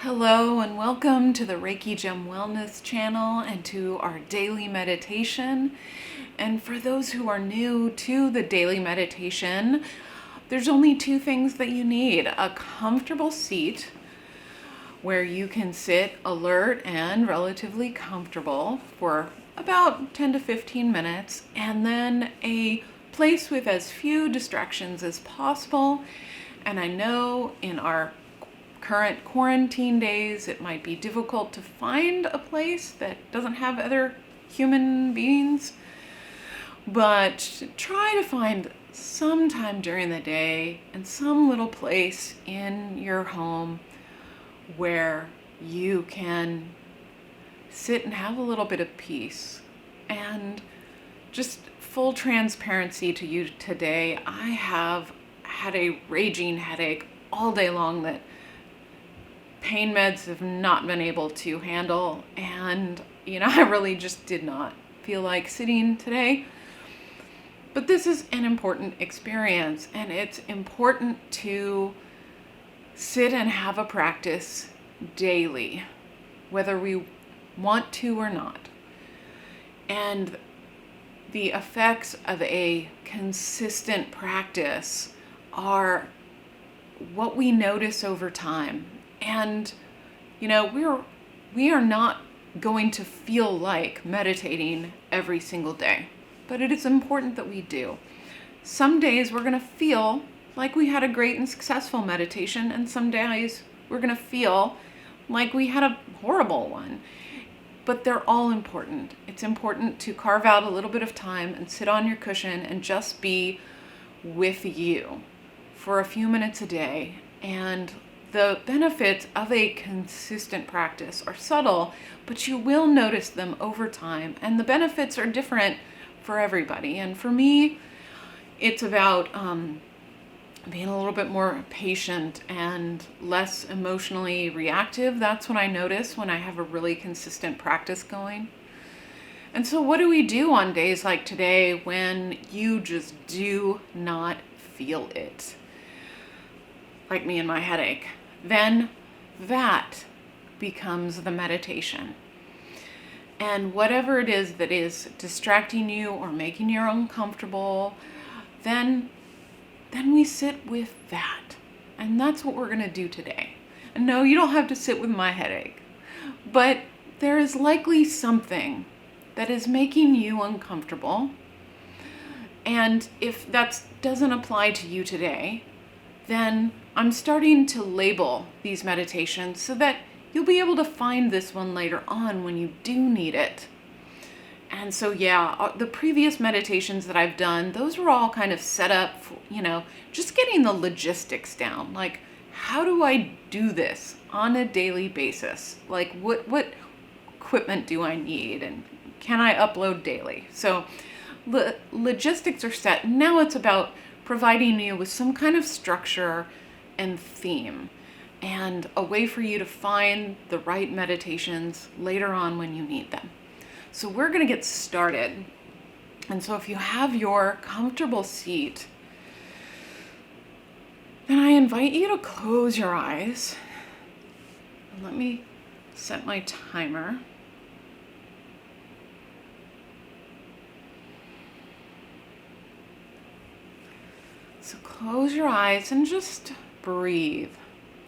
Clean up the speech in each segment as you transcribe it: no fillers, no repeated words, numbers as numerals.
Hello and welcome to the Reiki Gem Wellness channel and to our daily meditation. And for those who are new to the daily meditation, there's only two things that you need: a comfortable seat where you can sit alert and relatively comfortable for about 10 to 15 minutes, and then a place with as few distractions as possible. And I know in our current quarantine days, it might be difficult to find a place that doesn't have other human beings, but try to find some time during the day and some little place in your home where you can sit and have a little bit of peace. And just full transparency to you today, I have had a raging headache all day long that pain meds have not been able to handle, and I really just did not feel like sitting today. But this is an important experience, and it's important to sit and have a practice daily, whether we want to or not. And the effects of a consistent practice are what we notice over time. And we are not going to feel like meditating every single day, but it is important that we do. Some days we're going to feel like we had a great and successful meditation, and some days we're going to feel like we had a horrible one. But they're all important. It's important to carve out a little bit of time and sit on your cushion and just be with you for a few minutes a day. And the benefits of a consistent practice are subtle, but you will notice them over time. And the benefits are different for everybody. And for me, it's about being a little bit more patient and less emotionally reactive. That's what I notice when I have a really consistent practice going. And so what do we do on days like today when you just do not feel it? Like me and my headache. Then that becomes the meditation. And whatever it is that is distracting you or making you uncomfortable, then we sit with that. And that's what we're going to do today. And no, you don't have to sit with my headache, but there is likely something that is making you uncomfortable. And if that doesn't apply to you today, then I'm starting to label these meditations so that you'll be able to find this one later on when you do need it. And so, the previous meditations that I've done, those were all kind of set up for, just getting the logistics down. Like, how do I do this on a daily basis? Like, what equipment do I need? And can I upload daily? So the logistics are set. Now it's about providing you with some kind of structure and theme, and a way for you to find the right meditations later on when you need them. So we're going to get started. And so if you have your comfortable seat, then I invite you to close your eyes. And let me set my timer. So close your eyes and just breathe.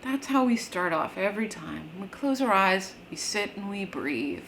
That's how we start off every time. We close our eyes, we sit and we breathe.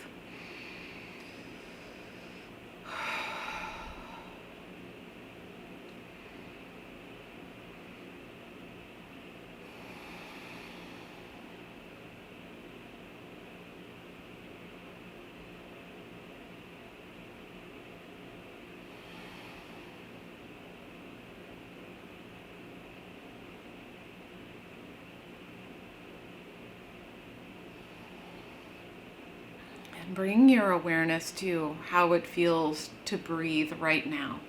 Bring your awareness to how it feels to breathe right now.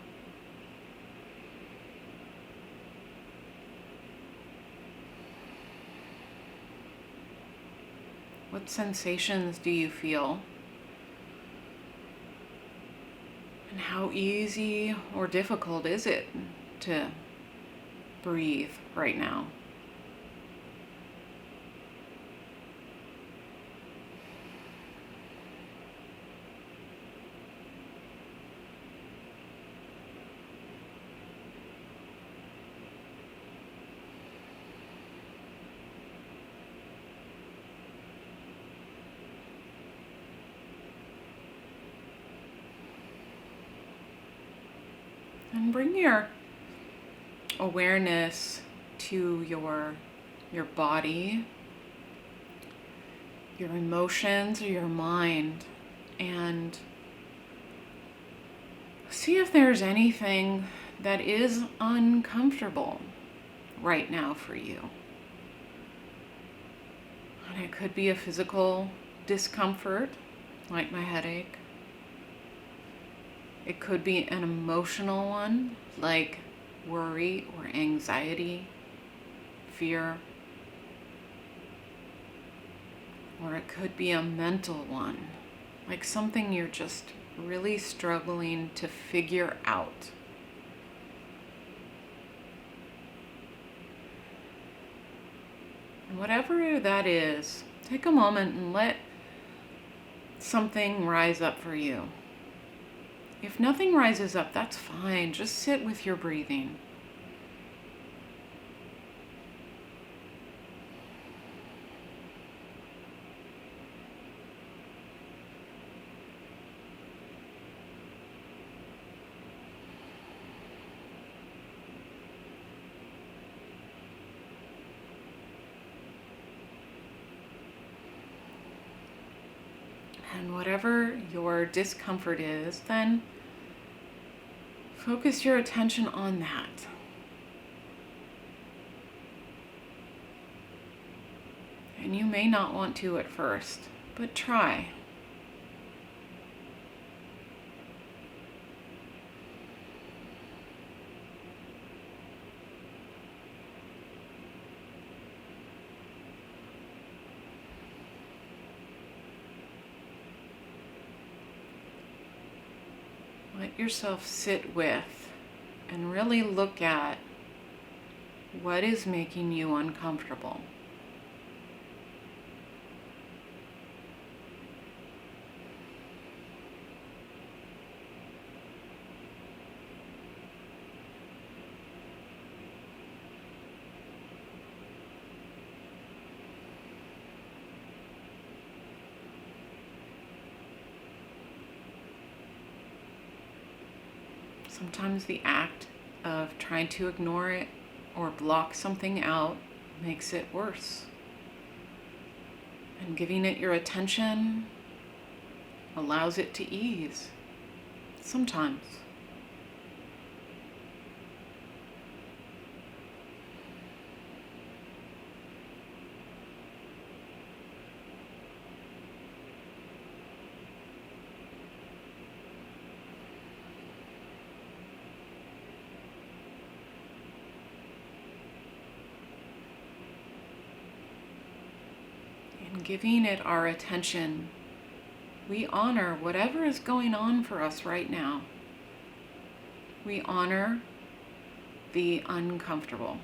What sensations do you feel? And how easy or difficult is it to breathe right now? And bring your awareness to your body, your emotions, or your mind, and see if there's anything that is uncomfortable right now for you. And it could be a physical discomfort, like my headache. It could be an emotional one, like worry or anxiety, fear. Or it could be a mental one, like something you're just really struggling to figure out. And whatever that is, take a moment and let something rise up for you. If nothing rises up, that's fine. Just sit with your breathing. And whatever your discomfort is, then focus your attention on that. And you may not want to at first, but try. Let yourself sit with and really look at what is making you uncomfortable. Sometimes the act of trying to ignore it or block something out makes it worse. And giving it your attention allows it to ease. Sometimes. And giving it our attention, we honor whatever is going on for us right now. We honor the uncomfortable.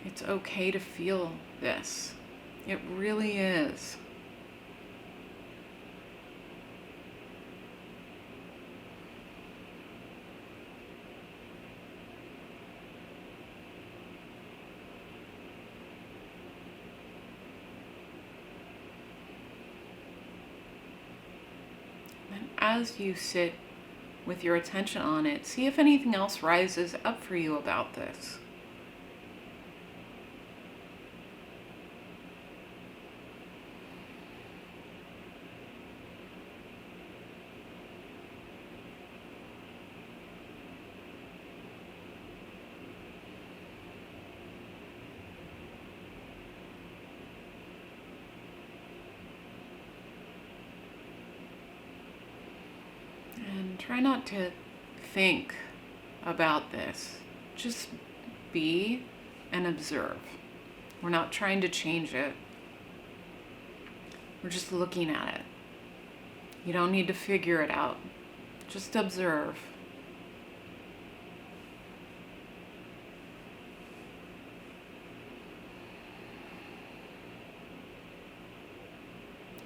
It's okay to feel this. It really is. And as you sit with your attention on it, see if anything else rises up for you about this. And try not to think about this. Just be and observe. We're not trying to change it. We're just looking at it. You don't need to figure it out. Just observe.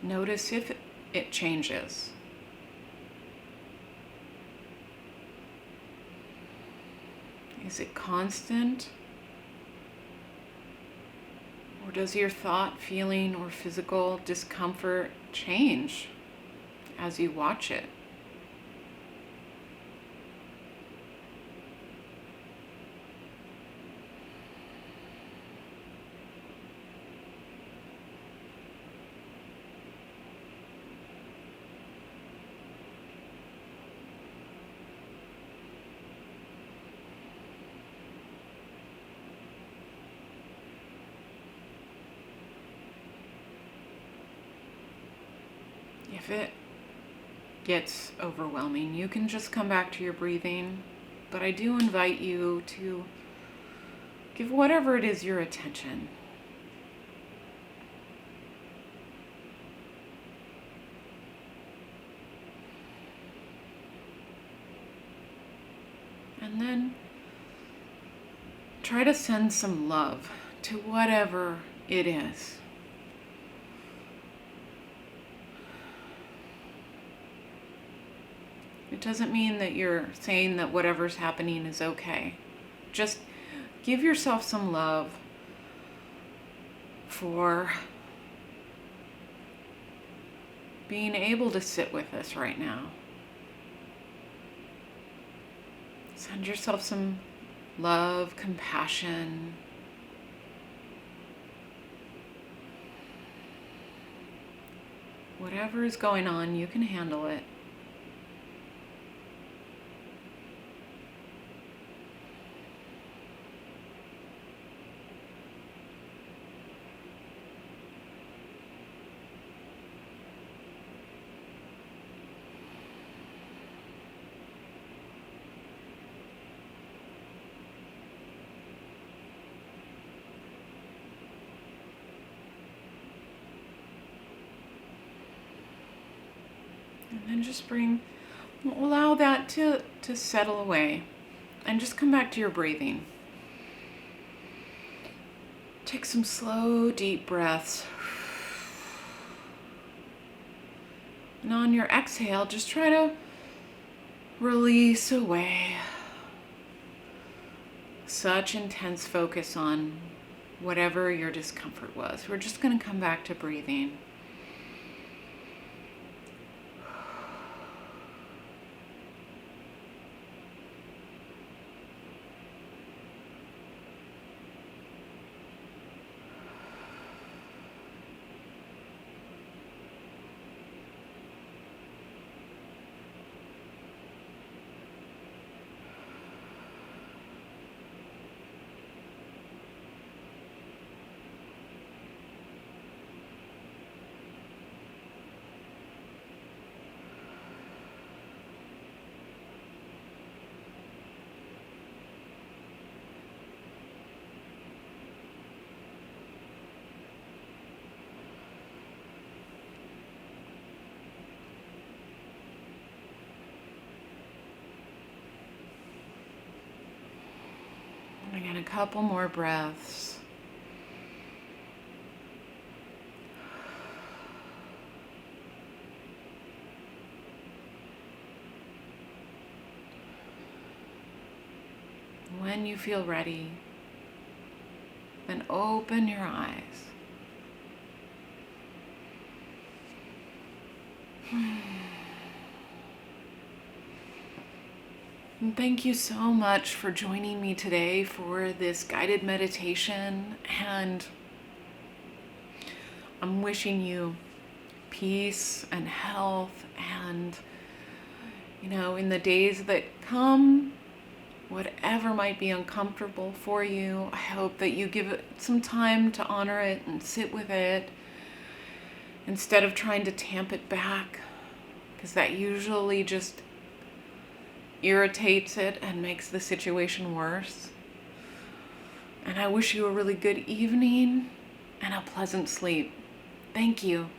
Notice if it changes. Is it constant does your thought, feeling, or physical discomfort change as you watch it? If it gets overwhelming, you can just come back to your breathing. But I do invite you to give whatever it is your attention. And then try to send some love to whatever it is. It doesn't mean that you're saying that whatever's happening is okay. Just give yourself some love for being able to sit with this right now. Send yourself some love, compassion. Whatever is going on, you can handle it. And then just allow that to settle away. And just come back to your breathing. Take some slow, deep breaths. And on your exhale, just try to release away such intense focus on whatever your discomfort was. We're just going to come back to breathing. Again, a couple more breaths. When you feel ready, then open your eyes. And thank you so much for joining me today for this guided meditation. And I'm wishing you peace and health. And, in the days that come, whatever might be uncomfortable for you, I hope that you give it some time to honor it and sit with it instead of trying to tamp it back, because that usually just irritates it and makes the situation worse. And I wish you a really good evening and a pleasant sleep. Thank you.